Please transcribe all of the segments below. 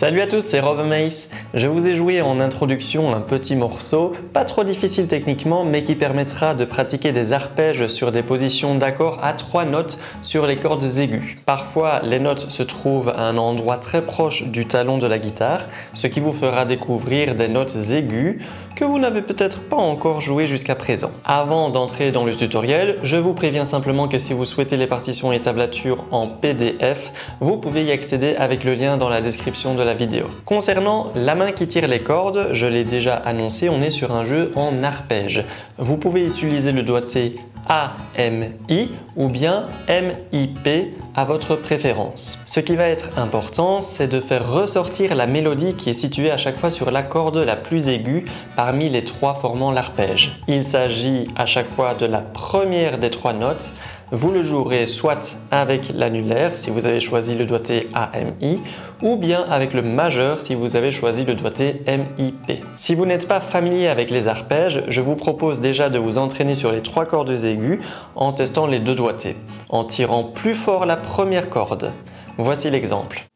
Salut à tous, c'est Rob Mace. Je vous ai joué en introduction un petit morceau, pas trop difficile techniquement, mais qui permettra de pratiquer des arpèges sur des positions d'accords à 3 notes sur les cordes aiguës. Parfois, les notes se trouvent à un endroit très proche du talon de la guitare, ce qui vous fera découvrir des notes aiguës que vous n'avez peut-être pas encore joué jusqu'à présent. Avant d'entrer dans le tutoriel, je vous préviens simplement que si vous souhaitez les partitions et tablatures en PDF, vous pouvez y accéder avec le lien dans la description de la vidéo. Concernant la main qui tire les cordes, je l'ai déjà annoncé, on est sur un jeu en arpège. Vous pouvez utiliser le doigté AMI ou bien MIP à votre préférence. Ce qui va être important, c'est de faire ressortir la mélodie qui est située à chaque fois sur la corde la plus aiguë parmi les 3 formant l'arpège. Il s'agit à chaque fois de la première des 3 notes. Vous le jouerez soit avec l'annulaire si vous avez choisi le doigté AMI ou bien avec le majeur si vous avez choisi le doigté MIP. Si vous n'êtes pas familier avec les arpèges, je vous propose déjà de vous entraîner sur les 3 cordes aiguës en testant les 2 doigtés, en tirant plus fort la première corde. Voici l'exemple.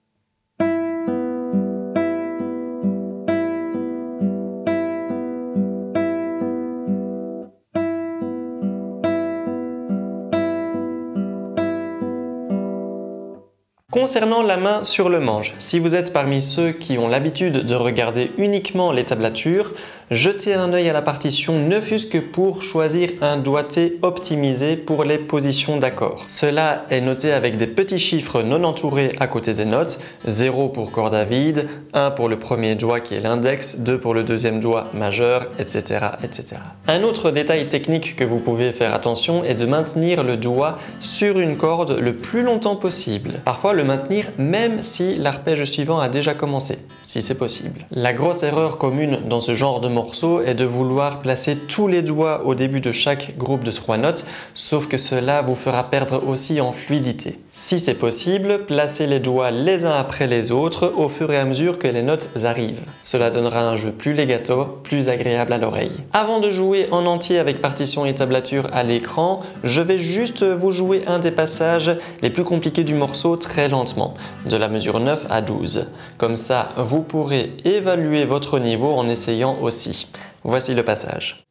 Concernant la main sur le manche, si vous êtes parmi ceux qui ont l'habitude de regarder uniquement les tablatures, jetez un œil à la partition ne fût-ce que pour choisir un doigté optimisé pour les positions d'accords. Cela est noté avec des petits chiffres non entourés à côté des notes, 0 pour corde à vide, 1 pour le premier doigt qui est l'index, 2 pour le deuxième doigt majeur, etc., etc. Un autre détail technique que vous pouvez faire attention est de maintenir le doigt sur une corde le plus longtemps possible. Parfois le maintenir même si l'arpège suivant a déjà commencé, si c'est possible. La grosse erreur commune dans ce genre de morceau est de vouloir placer tous les doigts au début de chaque groupe de 3 notes, sauf que cela vous fera perdre aussi en fluidité. Si c'est possible, placez les doigts les uns après les autres au fur et à mesure que les notes arrivent. Cela donnera un jeu plus legato, plus agréable à l'oreille. Avant de jouer en entier avec partition et tablature à l'écran, je vais juste vous jouer un des passages les plus compliqués du morceau très lentement, de la mesure 9 à 12. Comme ça, vous pourrez évaluer votre niveau en essayant aussi. Voici le passage.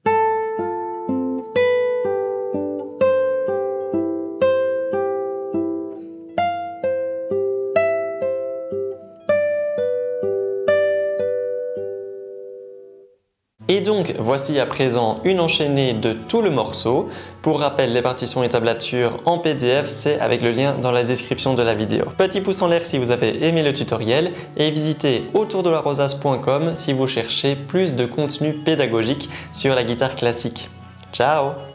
Et donc, voici à présent une enchaînée de tout le morceau. Pour rappel, les partitions et tablatures en PDF, c'est avec le lien dans la description de la vidéo. Petit pouce en l'air si vous avez aimé le tutoriel et visitez autourdelarosace.com si vous cherchez plus de contenu pédagogique sur la guitare classique. Ciao!